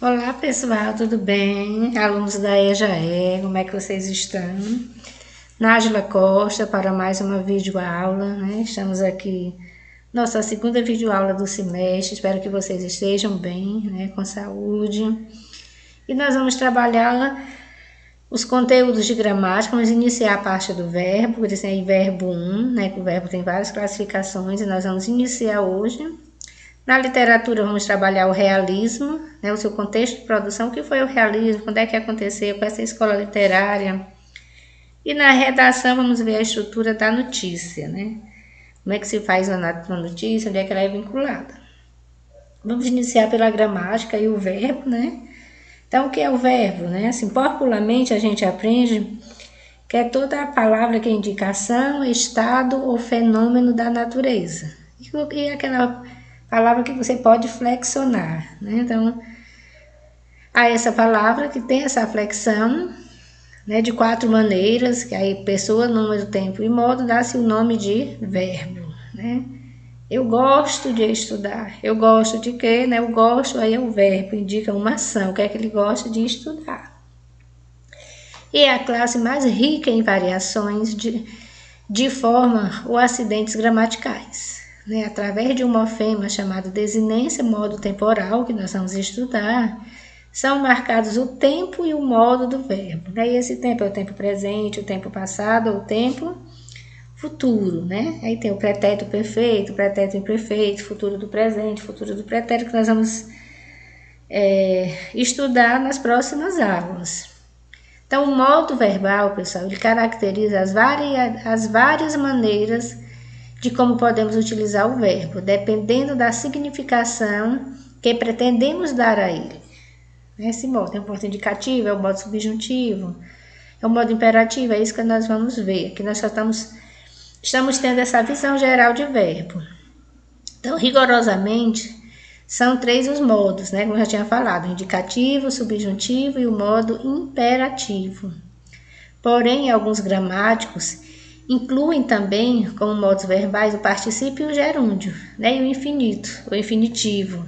Olá pessoal, tudo bem? Alunos da EJE, como é que vocês estão? Nájila Costa para mais uma videoaula, né? Estamos aqui, nossa segunda videoaula do semestre, espero que vocês estejam bem, né? Com saúde. E nós vamos trabalhar os conteúdos de gramática, vamos iniciar a parte do verbo, por isso aí verbo 1, né? Que o verbo tem várias classificações e nós vamos iniciar hoje. Na literatura vamos trabalhar o realismo, né, o seu contexto de produção, o que foi o realismo, quando é que aconteceu, com essa escola literária. E na redação vamos ver a estrutura da notícia, né? Como é que se faz uma notícia, onde é que ela é vinculada. Vamos iniciar pela gramática e o verbo, né? Então, o que é o verbo, né? Assim, popularmente a gente aprende que é toda a palavra que é indicação, estado ou fenômeno da natureza. E aquela palavra que você pode flexionar, né? Então, há essa palavra que tem essa flexão, né, de 4 maneiras, que aí pessoa, número, tempo e modo, dá-se o nome de verbo, né? Eu gosto de estudar. Eu gosto de quê, né? Eu gosto, aí é o verbo, indica uma ação, o que é que ele gosta de estudar. E é a classe mais rica em variações de forma ou acidentes gramaticais. Né? Através de um morfema chamado desinência modo temporal, que nós vamos estudar, são marcados o tempo e o modo do verbo. Né? E esse tempo é o tempo presente, o tempo passado ou o tempo futuro. Né? Aí tem o pretérito perfeito, o pretérito imperfeito, futuro do presente, futuro do pretérito, que nós vamos estudar nas próximas aulas. Então, o modo verbal, pessoal, ele caracteriza as várias maneiras de como podemos utilizar o verbo, dependendo da significação que pretendemos dar a ele. Esse modo é o modo indicativo, é o modo subjuntivo, é o modo imperativo, é isso que nós vamos ver. Aqui nós só estamos tendo essa visão geral de verbo. Então, rigorosamente, são 3 os modos, né? Como eu já tinha falado, o indicativo, o subjuntivo e o modo imperativo. Porém, alguns gramáticos incluem também, como modos verbais, o particípio e o gerúndio, né? E o infinito, o infinitivo.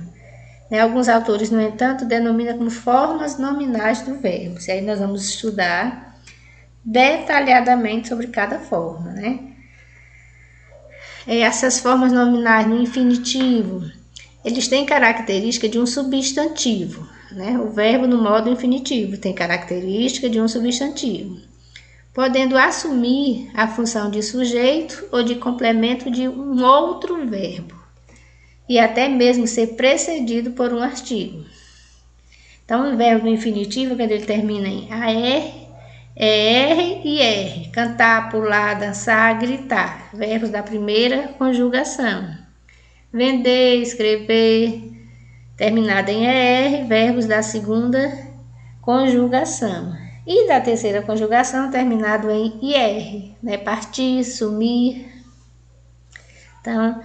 Né? Alguns autores, no entanto, denominam como formas nominais do verbo. E aí nós vamos estudar detalhadamente sobre cada forma, né? Essas formas nominais no infinitivo, eles têm característica de um substantivo, né? O verbo no modo infinitivo tem característica de um substantivo, podendo assumir a função de sujeito ou de complemento de um outro verbo, e até mesmo ser precedido por um artigo. Então, o verbo no infinitivo, quando ele termina em AR, R e R, cantar, pular, dançar, gritar, verbos da primeira conjugação. Vender, escrever, terminada em ER, verbos da segunda conjugação. E da terceira conjugação, terminado em IR, né? Partir, sumir. Então,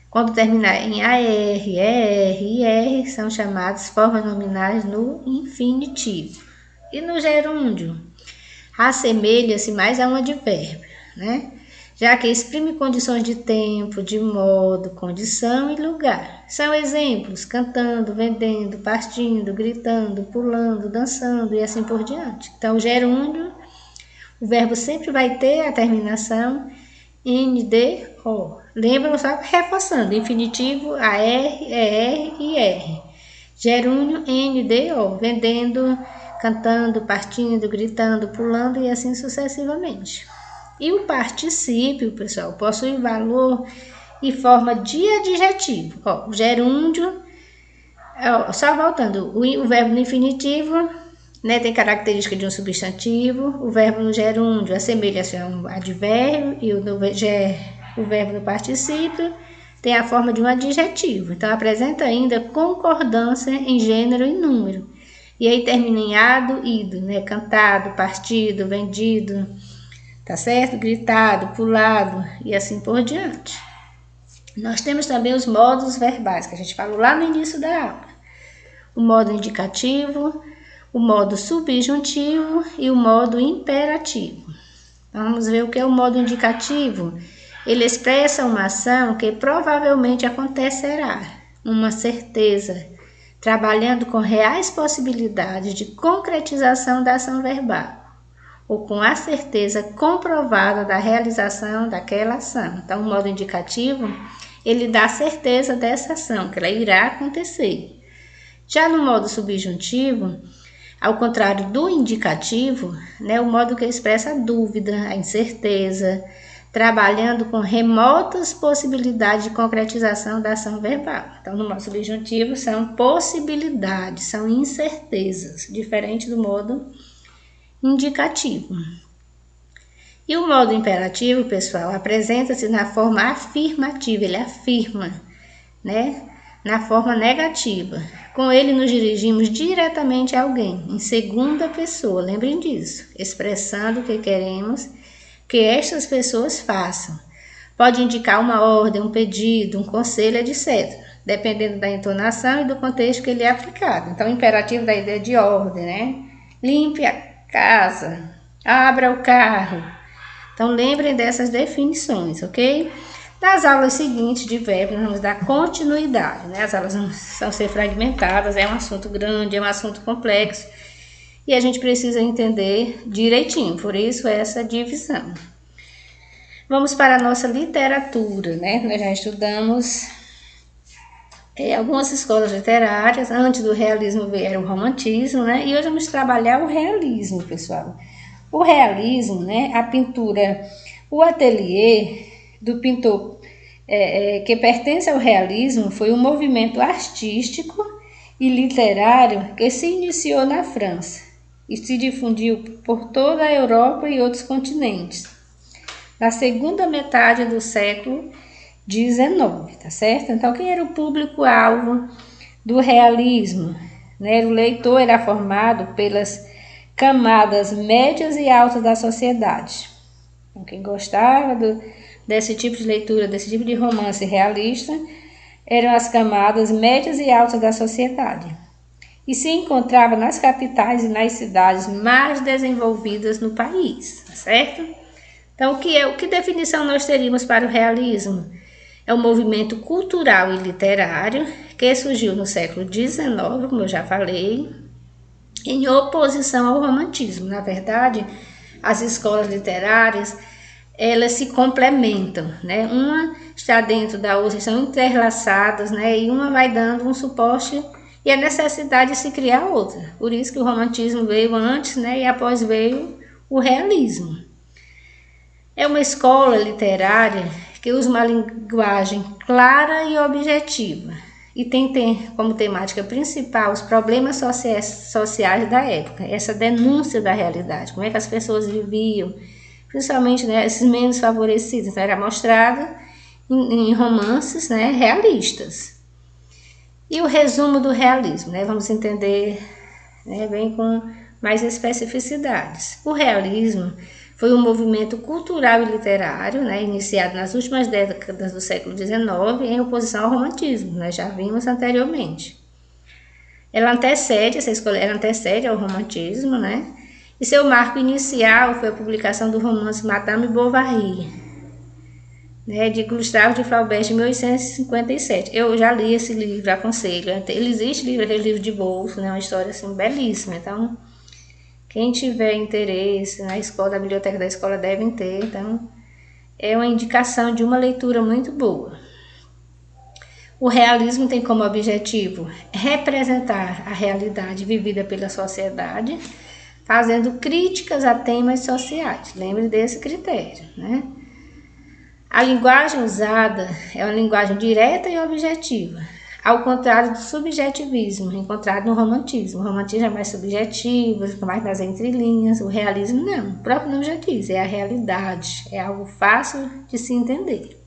quando terminar em AR, ER e IR, são chamadas formas nominais no infinitivo. E no gerúndio, assemelha-se mais a um advérbio, né? Já que exprime condições de tempo, de modo, condição e lugar. São exemplos: cantando, vendendo, partindo, gritando, pulando, dançando e assim por diante. Então, o gerúndio, o verbo sempre vai ter a terminação NDO. Lembram só reforçando: infinitivo, AR, ER e R. Gerúndio, NDO, vendendo, cantando, partindo, gritando, pulando e assim sucessivamente. E o particípio, pessoal, possui valor e forma de adjetivo. O gerúndio, só voltando, o verbo no infinitivo, né, tem característica de um substantivo. O verbo no gerúndio assemelha-se a um advérbio e o verbo no particípio tem a forma de um adjetivo. Então, apresenta ainda concordância em gênero e número. E aí termina em ado, ido, né? Cantado, partido, vendido, tá certo? Gritado, pulado e assim por diante. Nós temos também os modos verbais, que a gente falou lá no início da aula. O modo indicativo, o modo subjuntivo e o modo imperativo. Vamos ver o que é o modo indicativo. Ele expressa uma ação que provavelmente acontecerá, uma certeza. trabalhando com reais possibilidades de concretização da ação verbal, ou com a certeza comprovada da realização daquela ação. Então, o modo indicativo, ele dá certeza dessa ação, que ela irá acontecer. Já no modo subjuntivo, ao contrário do indicativo, né, o modo que expressa a dúvida, a incerteza, trabalhando com remotas possibilidades de concretização da ação verbal. Então, no modo subjuntivo, são possibilidades, são incertezas, diferente do modo indicativo. E o modo imperativo, pessoal, apresenta-se na forma afirmativa, ele afirma, né? Na forma negativa. Com ele nos dirigimos diretamente a alguém, em segunda pessoa, lembrem disso, expressando o que queremos que estas pessoas façam. Pode indicar uma ordem, um pedido, um conselho, etc., dependendo da entonação e do contexto que ele é aplicado. Então, o imperativo dá a ideia de ordem, né? Limpe a casa, abra o carro. Então, lembrem dessas definições, ok? Nas aulas seguintes de verbo, nós vamos dar continuidade, né? As aulas não são ser fragmentadas, é um assunto grande, é um assunto complexo, e a gente precisa entender direitinho, por isso essa divisão. Vamos para a nossa literatura, né? Nós já estudamos algumas escolas literárias, antes do realismo veio o romantismo, né? E hoje vamos trabalhar o realismo, pessoal. O realismo, né? A pintura, o ateliê do pintor que pertence ao realismo foi um movimento artístico e literário que se iniciou na França e se difundiu por toda a Europa e outros continentes na segunda metade do século XIX, tá certo? Então, quem era o público-alvo do realismo? Né? O leitor era formado pelas camadas médias e altas da sociedade. Então, quem gostava desse tipo de leitura, desse tipo de romance realista, eram as camadas médias e altas da sociedade. E se encontrava nas capitais e nas cidades mais desenvolvidas no país, certo? Então, que definição nós teríamos para o realismo? É um movimento cultural e literário que surgiu no século XIX, como eu já falei, em oposição ao romantismo. Na verdade, as escolas literárias, elas se complementam, né? Uma está dentro da outra, são interlaçadas, né? E uma vai dando um suporte e a necessidade de se criar outra. Por isso que o romantismo veio antes, né? E após veio o realismo. É uma escola literária que usa uma linguagem clara e objetiva e tem como temática principal os problemas sociais da época, essa denúncia da realidade, como é que as pessoas viviam, principalmente, né, esses menos favorecidos. Então, era mostrado em romances, né, realistas. E o resumo do realismo, né, vamos entender, né, bem com mais especificidades. O realismo foi um movimento cultural e literário, né, iniciado nas últimas décadas do século XIX em oposição ao romantismo, nós já vimos anteriormente. Essa escola antecede ao romantismo, né, e seu marco inicial foi a publicação do romance Madame Bovary, né, de Gustave de Flaubert, de 1857. Eu já li esse livro, aconselho. Ele existe livro de bolso, né, uma história assim, belíssima. Então, quem tiver interesse na escola, da biblioteca da escola devem ter. Então, é uma indicação de uma leitura muito boa. O realismo tem como objetivo representar a realidade vivida pela sociedade, fazendo críticas a temas sociais. Lembre desse critério, né? A linguagem usada é uma linguagem direta e objetiva, ao contrário do subjetivismo encontrado no romantismo. O romantismo é mais subjetivo, fica mais nas entrelinhas. O realismo não, o próprio nome já diz, é a realidade, é algo fácil de se entender.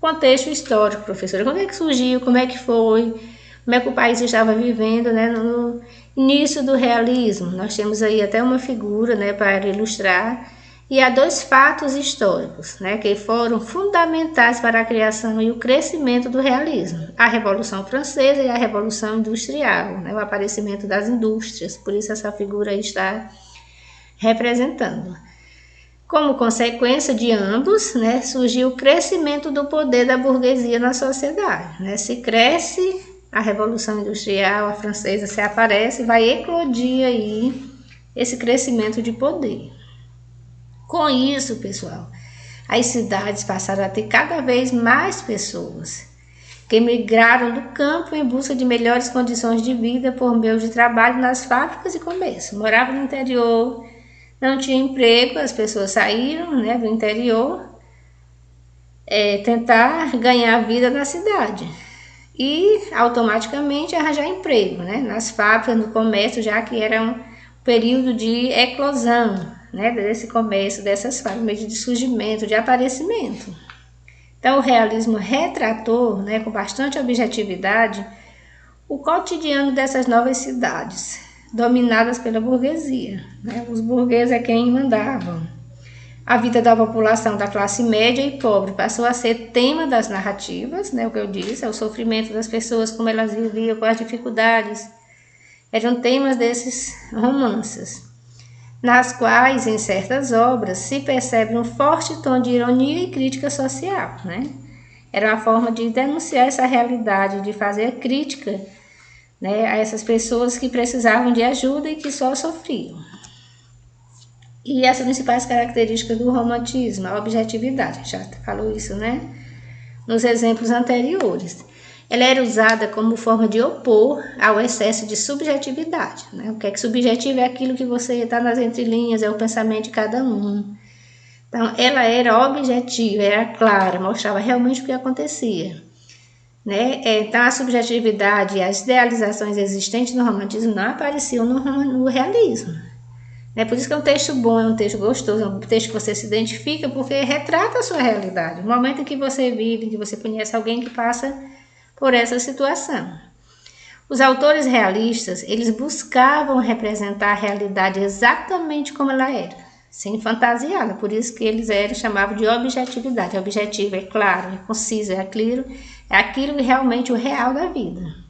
Contexto histórico, professora, como é que surgiu, como é que foi, como é que o país estava vivendo, né, no início do realismo. Nós temos aí até uma figura, né, para ilustrar, e há dois fatos históricos, né, que foram fundamentais para a criação e o crescimento do realismo: a Revolução Francesa e a Revolução Industrial, né, o aparecimento das indústrias. Por isso essa figura aí está representando. Como consequência de ambos, né, surgiu o crescimento do poder da burguesia na sociedade, né? Se cresce a Revolução Industrial, a francesa, se aparece, vai eclodir aí esse crescimento de poder. Com isso, pessoal, as cidades passaram a ter cada vez mais pessoas que migraram do campo em busca de melhores condições de vida por meio de trabalho nas fábricas e comércio. Moravam no interior, não tinha emprego, as pessoas saíram, né, do interior, tentar ganhar vida na cidade e automaticamente arranjar emprego, né, nas fábricas, no comércio, já que era um período de eclosão, né, desse comércio, dessas fábricas, de surgimento, de aparecimento. Então, o realismo retratou, né, com bastante objetividade, o cotidiano dessas novas cidades, dominadas pela burguesia, né? Os burgueses é quem mandavam. A vida da população da classe média e pobre passou a ser tema das narrativas, né, o que eu disse, é o sofrimento das pessoas, como elas viviam, com as dificuldades. Eram temas desses romances, nas quais, em certas obras, se percebe um forte tom de ironia e crítica social, né? Era uma forma de denunciar essa realidade, de fazer crítica, né, a essas pessoas que precisavam de ajuda e que só sofriam. E as principais características do romantismo, a objetividade, já falou isso, né? Nos exemplos anteriores. Ela era usada como forma de opor ao excesso de subjetividade, né? O que é subjetivo é aquilo que você está nas entrelinhas, é o pensamento de cada um. Então, ela era objetiva, era clara, mostrava realmente o que acontecia, né? Então, a subjetividade e as idealizações existentes no romantismo não apareciam no realismo. Por isso que é um texto bom, é um texto gostoso, é um texto que você se identifica, porque retrata a sua realidade, o momento em que você vive, em que você conhece alguém que passa por essa situação. Os autores realistas, eles buscavam representar a realidade exatamente como ela era, sem fantasiá-la, por isso que eles chamavam de objetividade. Objetivo é claro, é conciso, é aquilo realmente o real da vida.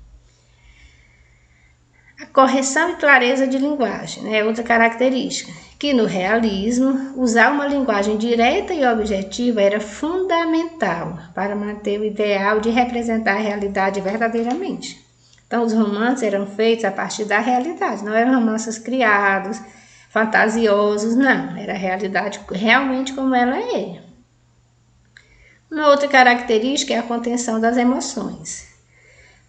A correção e clareza de linguagem, né, é outra característica, que no realismo, usar uma linguagem direta e objetiva era fundamental para manter o ideal de representar a realidade verdadeiramente. Então, os romances eram feitos a partir da realidade, não eram romances criados, fantasiosos, não, era a realidade realmente como ela é. Uma outra característica é a contenção das emoções.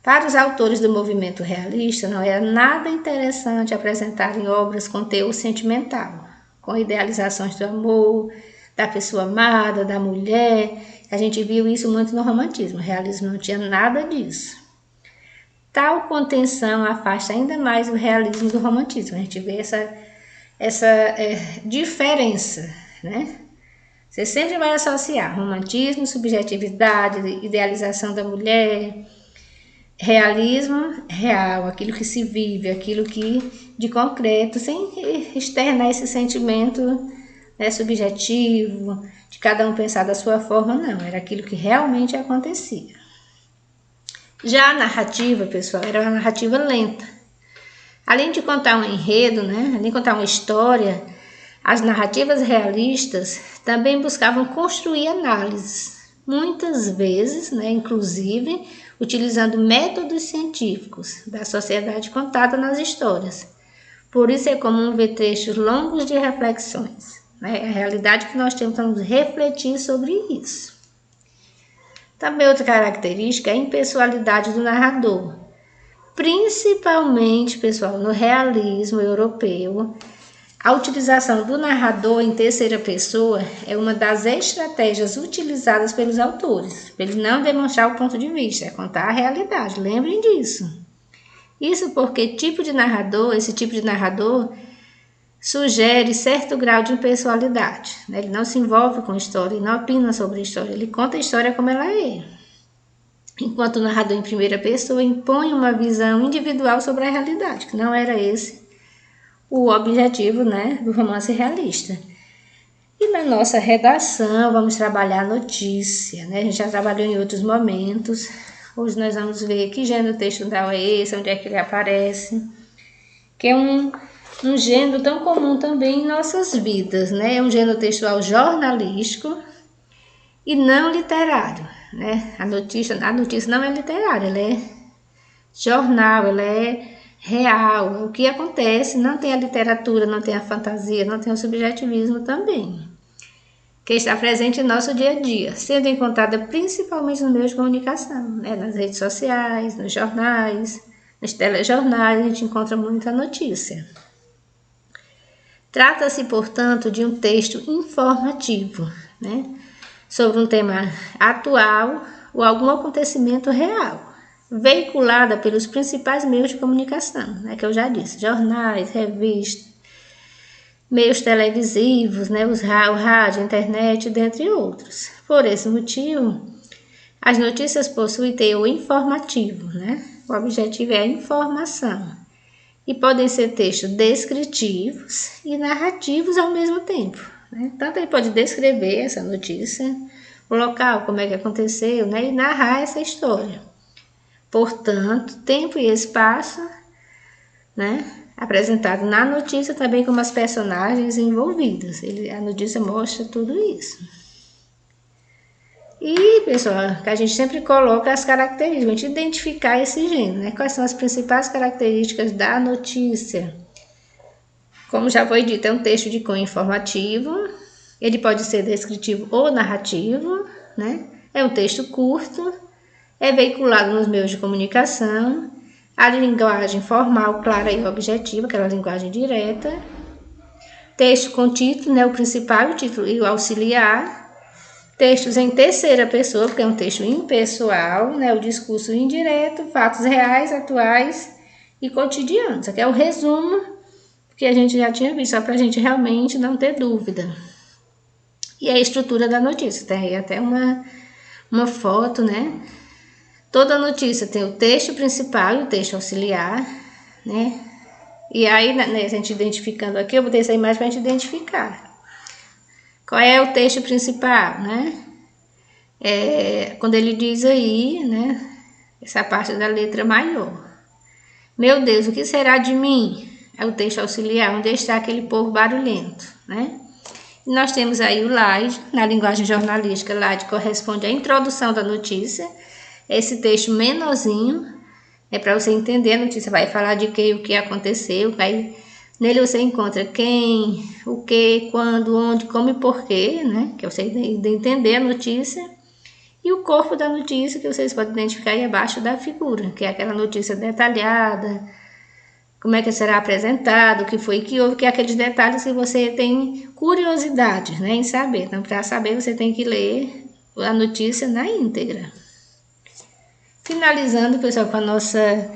Para os autores do movimento realista, não era nada interessante apresentarem obras com teor sentimental, com idealizações do amor, da pessoa amada, da mulher. A gente viu isso muito no romantismo, o realismo não tinha nada disso. Tal contenção afasta ainda mais o realismo do romantismo. A gente vê essa diferença, né? Você sempre vai associar romantismo, subjetividade, idealização da mulher, realismo real, aquilo que se vive, aquilo que de concreto, sem externar esse sentimento, né, subjetivo, de cada um pensar da sua forma, não, era aquilo que realmente acontecia. Já a narrativa, pessoal, era uma narrativa lenta. Além de contar um enredo, né, além de contar uma história, as narrativas realistas também buscavam construir análises, muitas vezes, né, inclusive, utilizando métodos científicos da sociedade contada nas histórias. Por isso é comum ver trechos longos de reflexões, né, a realidade que nós temos que refletir sobre isso. Também outra característica é a impessoalidade do narrador. Principalmente, pessoal, no realismo europeu, a utilização do narrador em terceira pessoa é uma das estratégias utilizadas pelos autores, para ele não demonstrar o ponto de vista, é contar a realidade, lembrem disso. Isso porque esse tipo de narrador sugere certo grau de impessoalidade, né? Ele não se envolve com a história, ele não opina sobre a história, ele conta a história como ela é. Enquanto o narrador em primeira pessoa impõe uma visão individual sobre a realidade, que não era esse o objetivo, né, do romance realista. E na nossa redação vamos trabalhar a notícia, né? A gente já trabalhou em outros momentos. Hoje nós vamos ver que gênero textual é esse, onde é que ele aparece, que é um gênero tão comum também em nossas vidas, né? É um gênero textual jornalístico e não literário, né? A notícia não é literária, ela é jornal, ela é real. O que acontece, não tem a literatura, não tem a fantasia, não tem o subjetivismo também, que está presente em nosso dia a dia, sendo encontrada principalmente nos meios de comunicação, né? Nas redes sociais, nos jornais, nos telejornais, a gente encontra muita notícia. Trata-se, portanto, de um texto informativo, né? Sobre um tema atual ou algum acontecimento real, veiculada pelos principais meios de comunicação, né, que eu já disse, jornais, revistas, meios televisivos, né, o rádio, a internet, dentre outros. Por esse motivo, as notícias possuem teor informativo, né? O objetivo é a informação. E podem ser textos descritivos e narrativos ao mesmo tempo, né? Tanto ele pode descrever essa notícia, o local, como é que aconteceu, né? E narrar essa história. Portanto, tempo e espaço, né? Apresentado na notícia também como as personagens envolvidas. A notícia mostra tudo isso. E, pessoal, que a gente sempre coloca as características, a gente identificar esse gênero, né? Quais são as principais características da notícia? Como já foi dito, é um texto de cunho informativo, ele pode ser descritivo ou narrativo, né? É um texto curto, é veiculado nos meios de comunicação, a linguagem formal, clara e objetiva, aquela linguagem direta, texto com título, né? O principal, o título e o auxiliar, textos em terceira pessoa, porque é um texto impessoal, né? O discurso indireto, fatos reais, atuais e cotidianos. Aqui é o resumo que a gente já tinha visto, só para a gente realmente não ter dúvida. E a estrutura da notícia, tem aí até uma foto, né? Toda notícia tem o texto principal e o texto auxiliar, né? E aí, né, a gente identificando aqui, eu botei essa imagem para a gente identificar. Qual é o texto principal, né? Quando ele diz aí, né? Essa parte da letra maior. Meu Deus, o que será de mim? É o texto auxiliar, onde está aquele povo barulhento, né? E nós temos aí o slide, na linguagem jornalística, slide corresponde à introdução da notícia. Esse texto menorzinho, é para você entender a notícia, vai falar de que, o que aconteceu, nele você encontra quem, o que, quando, onde, como e porquê, né? Que você entender a notícia. E o corpo da notícia, que vocês podem identificar aí abaixo da figura, que é aquela notícia detalhada, como é que será apresentado, o que foi que houve, que é aqueles detalhes que você tem curiosidade, né, em saber. Então, para saber, você tem que ler a notícia na íntegra. Finalizando, pessoal, com a nossa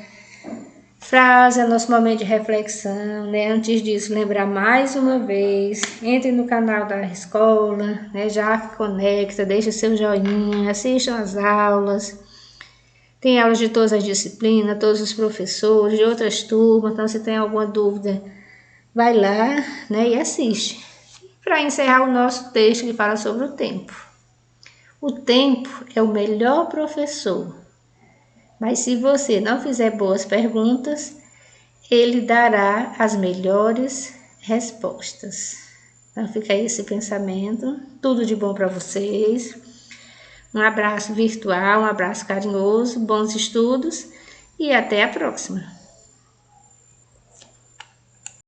frase, nosso momento de reflexão, né? Antes disso, lembrar mais uma vez, entre no canal da escola, né? Já conecta, deixa seu joinha, assistam as aulas. Tem aulas de todas as disciplinas, todos os professores, de outras turmas, então se tem alguma dúvida, vai lá, né? E assiste. Para encerrar o nosso texto que fala sobre o tempo. O tempo é o melhor professor. Mas se você não fizer boas perguntas, ele dará as melhores respostas. Então fica aí esse pensamento. Tudo de bom para vocês. Um abraço virtual, um abraço carinhoso, bons estudos e até a próxima.